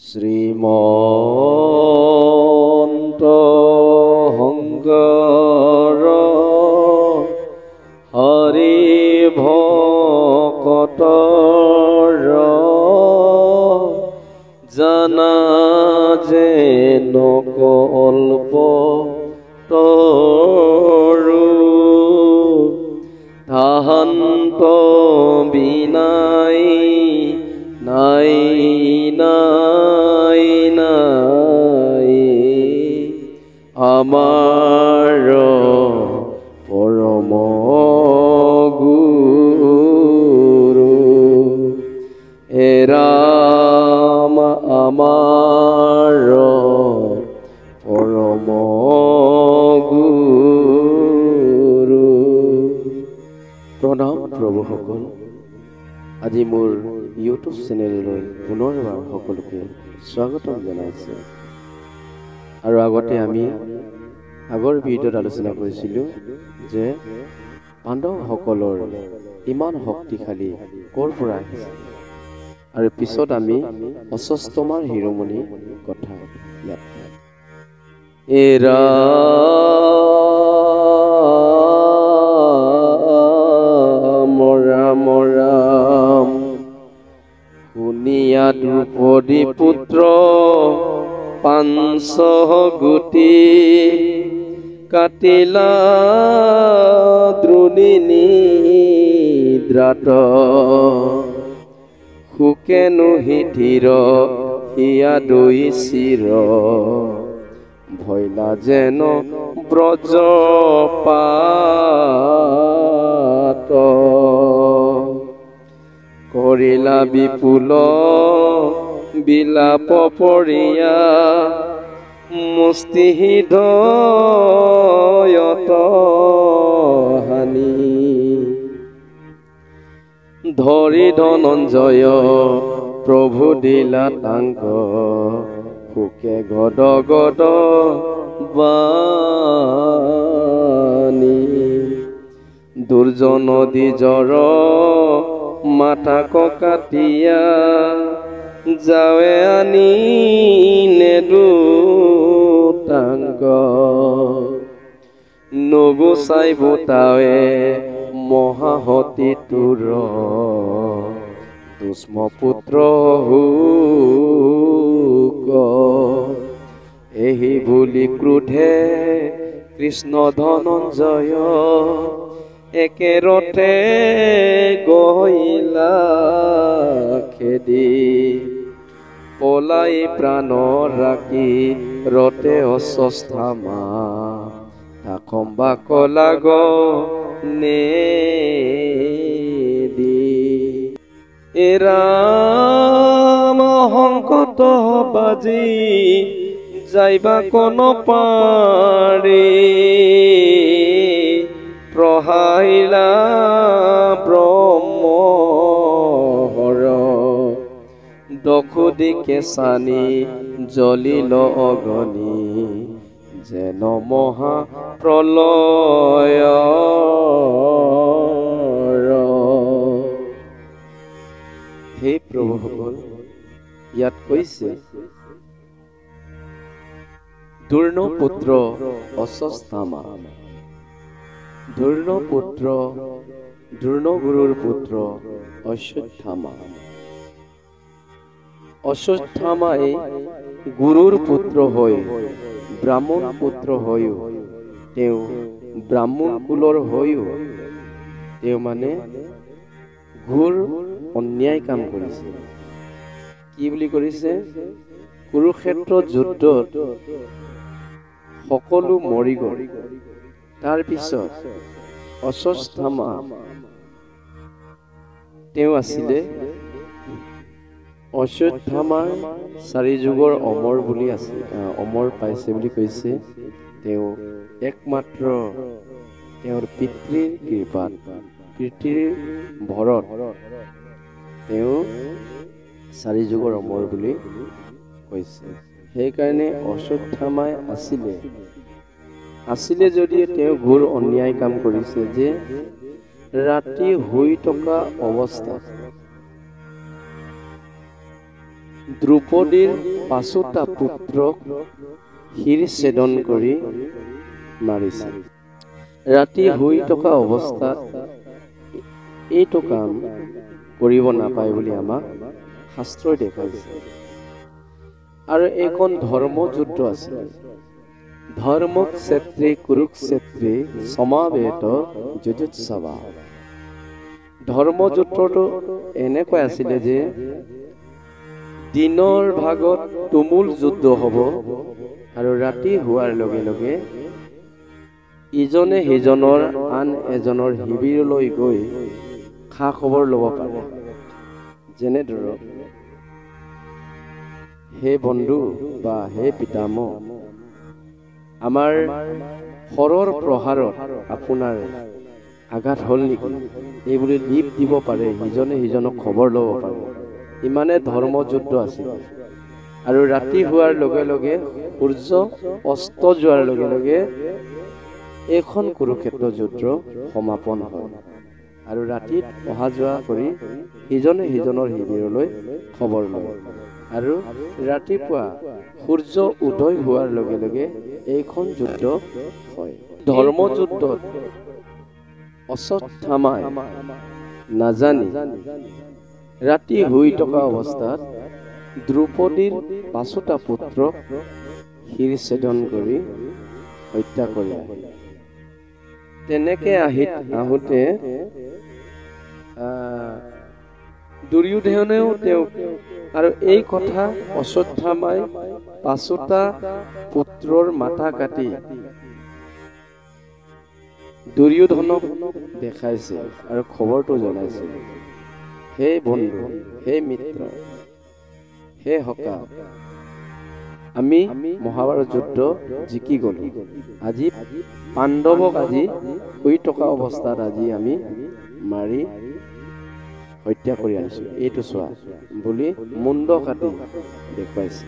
শ্ৰীমন্ত শংকৰ হৰি ভকতৰ জানা যে নকল্প তৰু তাহান্ত বিনাই নাই নাই নাই আমাৰ পৰম গুৰু এৰাম আমাৰ পৰম গুৰু। প্ৰণাম প্ৰভুসকল, আজি মোৰ ইউটিউব চেনেললৈ পুনৰবাৰ সকলোকে স্বাগতম জনাইছো। আৰু আগতে আমি আগৰ ভিডিঅ'ত আলোচনা কৰিছিলোঁ যে পাণ্ডৱসকলৰ ইমান শক্তিশালী ক'ৰ পৰা আহিছে, আৰু পিছত আমি অশ্বত্থামাৰ শিৰোমণি কথা ইয়াত শুনিয়া দ্ৰুপদী পুত্ৰ পাঞ্চ গুটি কাটিলা দ্ৰোণী নিদ্ৰাত সুকেনো হিধিৰ হিয়া দৈ চিৰ ভৈলা যেন ব্ৰজপাত কৰিলা বিপুল বিলাপ পৰিয়া মুষ্টি হৃদয়ত হানি ধৰি ধনঞ্জয় প্ৰভু দিলা তাংক সুকে গদ গদ বাণী দুৰ্জন দ্বিজৰ মাতা কাটিয়া যাৱে আনি নেদুটাংক নগুচাই বুটাৱে মহাহতী তোৰ দুষ্ম পুত্ৰ হুক এহি বুলি ক্ৰোধে কৃষ্ণ ধনঞ্জয় একেৰথে গহিলা খেদি পলাই প্ৰাণ ৰাখি ৰতে অশ্বত্থামা তাকম্বা কলাগ নেদি এৰাম সংকট বাজি যাইবা কোন পাৰি প্ৰহাইলা ব্ৰহ্মৰ দখু দিকে চানি জ্বলিল অগ্নি যেন মহা প্ৰলয়। হে প্ৰভুসকল, ইয়াত কৈছে দুৰ্ণ পুত্ৰ অশ্বত্থামা, দুৰ্ণ পুত্ৰ দুৰ্ণ গুৰুৰ পুত্ৰ অশ্বত্থামা। অশ্বত্থামাই গুৰুৰ পুত্ৰ হৈ ব্ৰাহ্মণ পুত্ৰ হৈও তেওঁ ব্ৰাহ্মণ কুলৰ হৈও তেওঁ মানে ঘোৰ অন্যায় কাম কৰিছে। কি বুলি কৰিছে? কুৰুক্ষেত্ৰ যুদ্ধত সকলো মৰি গ'ল। তাৰ পিছত অশ্বত্থামা তেওঁ আছিলে অশ্বত্থামাৰ 4 যুগৰ অমৰ বুলি আছে, অমৰ পাইছে বুলি কৈছে। তেওঁ একমাত্ৰ তেওঁৰ পিতৃৰ কৃপাত, পিতৃৰ ভৰত তেওঁ 4 যুগৰ অমৰ বুলি কৈছে। সেইকাৰণে অশ্বত্থামাই আছিলে যদিও তেওঁ ঘোৰ অন্যায় কাম কৰিছে যে ৰাতি শুই থকা অৱস্থাত দ্ৰৌপদীৰ 5টা পুত্ৰক শিৰছেদন কৰি মাৰিছে। ৰাতি শুই থকা অৱস্থাত এইটো কাম কৰিব নাপায় বুলি আমাক শাস্ত্ৰই দেখাইছে। আৰু এইখন ধৰ্মযুদ্ধ আছিল। ধৰ্মক্ষেত্ৰে কুৰুক্ষেত্ৰে সমাবেত যুযুৎসৱা। ধৰ্মযুদ্ধটো এনেকৈ আছিলে যে দিনৰ ভাগত তুমুল যুদ্ধ হ'ব আৰু ৰাতি হোৱাৰ লগে লগে ইজনে সিজনৰ আন এজনৰ শিবিৰলৈ গৈ খা খবৰ ল'ব পাৰে। যেনে ধৰক, হে বন্ধু বা হে পিতামহ, আমাৰ শৰৰ প্ৰহাৰত আপোনাৰ আঘাত হ'ল নেকি, এইবুলি লিপ দিব পাৰে, সিজনে সিজনক খবৰ ল'ব পাৰে। ইমানে ধৰ্মযুদ্ধ আছিল। আৰু ৰাতি হোৱাৰ লগে লগে সূৰ্য অস্ত যোৱাৰ লগে লগে এইখন কুৰুক্ষেত্ৰ যুদ্ধ সমাপন হয়। আৰু ৰাতিত অহা যোৱা কৰি সিজনে সিজনৰ শিবিৰলৈ খবৰ লয়। আৰু ৰাতিপুৱা সূৰ্য উদয় হোৱাৰ লগে লগে এইখন যুদ্ধ হয়। ধৰ্মযুদ্ধত অশ্বত্থামাই নাজানি ৰাতি শুই থকা অৱস্থাত দ্ৰৌপদীৰ 5টা পুত্ৰক শিৰছেদন কৰি হত্যা কৰি আহিল। তেনেকে আহোঁতে দুৰ্যোধনেও তেওঁক, আৰু এই কথা অশ্বত্থামাই 5টা পুত্ৰৰ মাথা কাটি দুৰ্যোধনক দেখাইছে আৰু খবৰটো জনাইছে। হে বন্ধু, হে মিত্ৰ, হে সখা, আমি মহাভাৰত যুদ্ধ জিকি গলো। আজি পাণ্ডৱক আজি শুই থকা অৱস্থাত আজি আমি মাৰি হত্যা কৰি আনিছো, এইটো চোৱা বুলি মুণ্ড কাটি দেখুৱাইছে।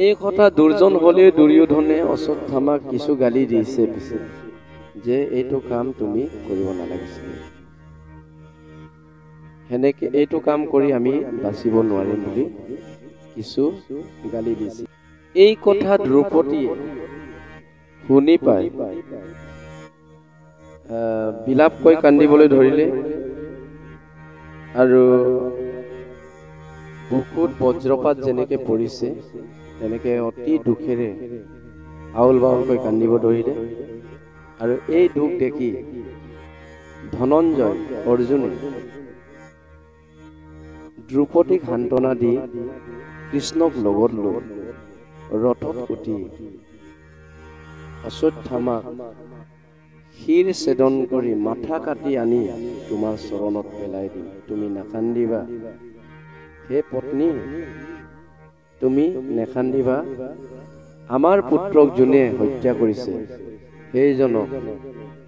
এই কথা দুৰ্জন হলে দুৰ্যোধনে অশ্বত্থামাক কিছু গালি দিছে পিছে, যে এইটো কাম তুমি কৰিব নালাগিছিল, সেনেকে এইটো কাম কৰি আমি বাচিব নোৱাৰিম বুলি কিছু গালি দিছে। এই কথা দ্ৰৌপদীয়ে শুনি পাই বিলাপ কৈ কান্দিবলৈ ধৰিলে। আৰু বুকুত বজ্ৰপাত যেনেকে পৰিছে তেনেকে অতি দুখেৰে আউল বাউলকৈ কান্দিব ধৰিলে। আৰু এই দুখ দেখি ধনঞ্জয় অৰ্জুনে দ্ৰৌপদীক সান্তনা দি কৃষ্ণক লগত লৈ ৰথত উঠি অশ্বত্থামাক শিৰছেদন কৰি মাথা কাটি আনি তোমাৰ চৰণত পেলাই দিম, তুমি নাকান্দিবা। হে পত্নী, তুমি নেকান্দিবা। আমাৰ পুত্ৰক যোনে হত্যা কৰিছে সেইজনক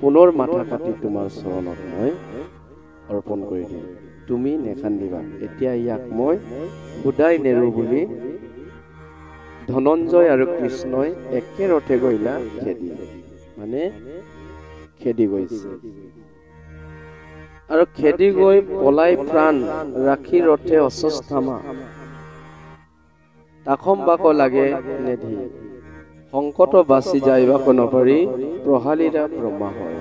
পুনৰ মাথা কাটি তোমাৰ চৰণত মই অৰ্পণ কৰি দিম, তুমি নেকান্দিবা। এতিয়া ইয়াক মই সুদাই নেৰো বুলি ধনঞ্জয় আৰু কৃষ্ণই একেৰথে গইলা খেদি, মানে খেদি গৈছে। আৰু খেদি গৈ পলাই প্ৰাণ ৰাখি ৰথে অশ্বত্থামা তাখম বাক লাগে নেধি, সংকট বাচি যাইবাক নপাৰি প্ৰহালীৰা ব্ৰহ্মা হয়।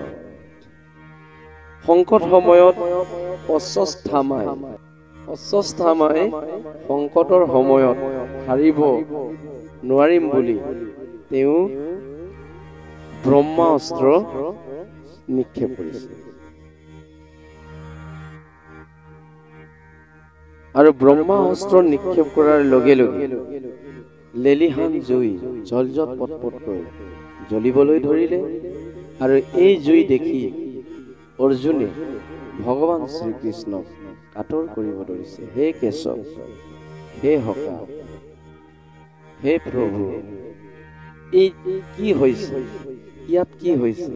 সংকট সময়ত অশ্বত্থামাই সংকটৰ সময়ত হাৰিব নোৱাৰিম বুলি তেওঁ ব্ৰহ্মাস্ত্ৰ নিক্ষেপ কৰিছে। আৰু ব্ৰহ্মাস্ত্ৰ নিক্ষেপ কৰাৰ লগে লগে লেলিহান জুই জলজত পটপটকৈ জ্বলিবলৈ ধৰিলে। আৰু এই জুই দেখি অৰ্জুনে ভগৱান শ্ৰীকৃষ্ণক কাতৰ কৰিব ধৰিছে। হে কেশৱ, হে সখা, হে প্ৰভু, এই কি হৈছে, ইয়াত কি হৈছে,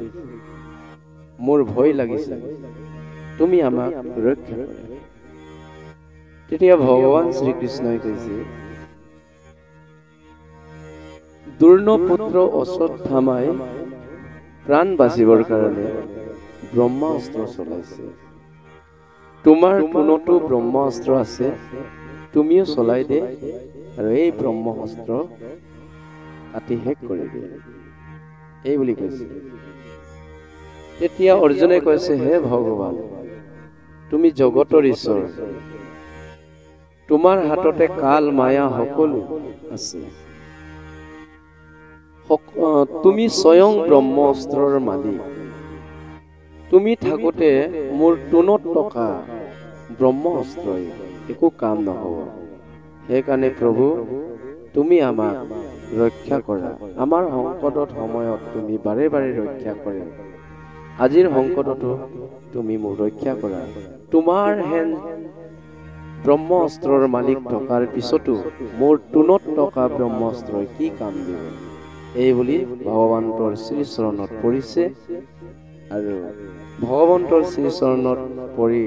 মোৰ ভয় লাগিছে, তুমি আমাক ৰক্ষা কৰা। তেতিয়া ভগৱান শ্ৰীকৃষ্ণই কৈছে, দুৰ্ণ পুত্ৰ অশ্বত্থামাই প্ৰাণ বাচিবৰ কাৰণে ব্ৰহ্মাস্ত্ৰ চলাইছে। তোমাৰ কোনতো ব্ৰহ্মাস্ত্ৰ আছে তুমিও চলাই দে আৰু এই ব্ৰহ্মশস্ত্ৰ কাটি শেষ কৰি দিয়ে, এই বুলি কৈছে। তেতিয়া অৰ্জুনে কৈছে, হে ভগৱান, তুমি জগতৰ ঈশ্বৰ, তোমাৰ হাততে কাল মায়া সকলো আছে, তুমি স্বয়ং ব্ৰহ্ম অস্ত্ৰৰ মালিক। তুমি থাকোতে মোৰ টোনত থকা ব্ৰহ্ম অস্ত্ৰই একো কাম নহব। সেইকাৰণে প্ৰভু, তুমি আমাক ৰক্ষা কৰা। আমাৰ সংকটৰ সময়ত তুমি বাৰে বাৰে ৰক্ষা কৰে। আজিৰ সংকটতো তুমি মোক ৰক্ষা কৰা। তোমাৰ হেন ব্ৰহ্ম অস্ত্ৰৰ মালিক থকাৰ পিছতো মোৰ টোনত থকা ব্ৰহ্ম অস্ত্ৰই কি কাম দিব? এই বুলি ভগৱন্তৰ শ্ৰীচৰণত পৰিছে আৰু ভগৱন্তৰ শ্ৰীচৰণত পৰি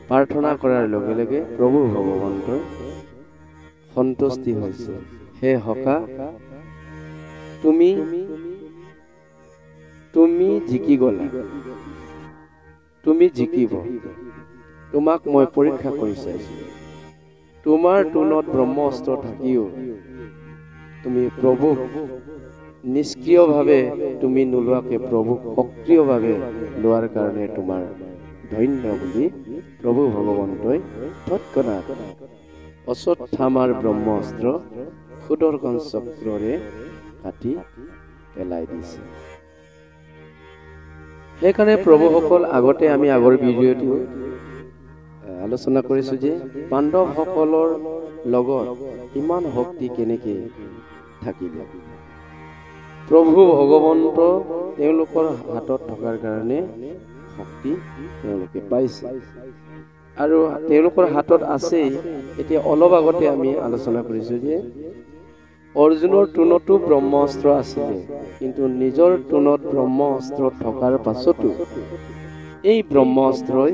প্ৰাৰ্থনা কৰাৰ লগে লগে প্ৰভু ভগৱন্তৰ সন্তুষ্টি হৈছে। হে সখা, তুমি জিকি গলা, তুমি জিকিব, তোমাক মই পৰীক্ষা কৰি চাইছো। তোমাৰ টোনত ব্ৰহ্ম অস্ত্ৰ থাকিও তুমি প্ৰভুক নিষ্ক্ৰিয়ভাৱে তুমি নোলোৱাকে প্ৰভুক সক্ৰিয়ভাৱে লোৱাৰ কাৰণে তোমাৰ ধন্য বুলি প্ৰভু ভগৱন্তই তৎক্ষণাৎ অশ্বত্থামাৰ ব্ৰহ্ম অস্ত্ৰ সুদৰ্শন চক্ৰৰে কাটি পেলাই দিছে। সেইকাৰণে প্ৰভুসকল, আগতে আমি আগৰ ভিডিঅ'টো আলোচনা কৰিছো যে পাণ্ডৱসকলৰ লগত ইমান শক্তি কেনেকে থাকিলে। প্ৰভু ভগৱন্ত তেওঁলোকৰ হাতত থকাৰ কাৰণে শক্তি তেওঁলোকে পাইছে আৰু তেওঁলোকৰ হাতত আছেই। এতিয়া অলপ আগতে আমি আলোচনা কৰিছো যে অৰ্জুনৰ টোনতো ব্ৰহ্ম অস্ত্ৰ আছিলে, কিন্তু নিজৰ টোনত ব্ৰহ্ম অস্ত্ৰ থকাৰ পাছতো এই ব্ৰহ্ম অস্ত্ৰই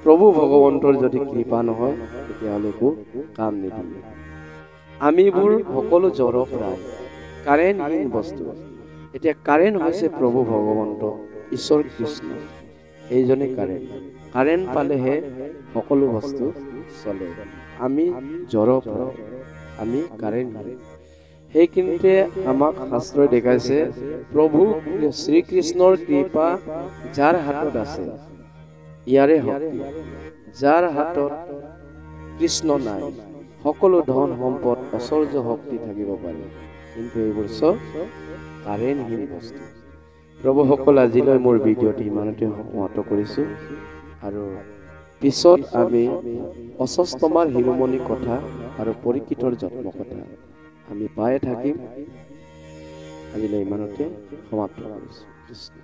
প্ৰভু ভগৱন্তৰ যদি কৃপা নহয় তেতিয়াহ'লে একো কাম নিদিয়ে। আমিবোৰ সকলো জড় প্ৰায়, কাৰেণ্টহীন বস্তু। এতিয়া কাৰেণ্ট হৈছে প্ৰভু ভগৱন্ত ঈশ্বৰ কৃষ্ণ, এইজনে কাৰেণ্ট পালেহে সকলো বস্তু চলে। আমি জড় প্ৰায়, আমি কাৰেণ্টহীন। সেইখিনিতে আমাক শাস্ত্ৰই দেখাইছে, প্ৰভু শ্ৰীকৃষ্ণৰ কৃপা যাৰ হাতত আছে ইয়াৰে শক্তি, যাৰ হাতত কৃষ্ণ নাই সকলো ধন সম্পদ ঐশ্বৰ্য শক্তি থাকিব পাৰে, কিন্তু এইবোৰ চব কাৰেণ্টহীন বস্তু। প্ৰভুসকল, আজিলৈ মোৰ ভিডিঅ'টি ইমানতে সমাপ্ত কৰিছোঁ আৰু পিছত আমি অশ্বত্থামাৰ শিৰোমণি কথা আৰু পৰীক্ষিতৰ জন্ম কথা আমি পাই থাকিম। আজিলৈ ইমানতে সমাপ্ত কৰিছোঁ। কৃষ্ণ।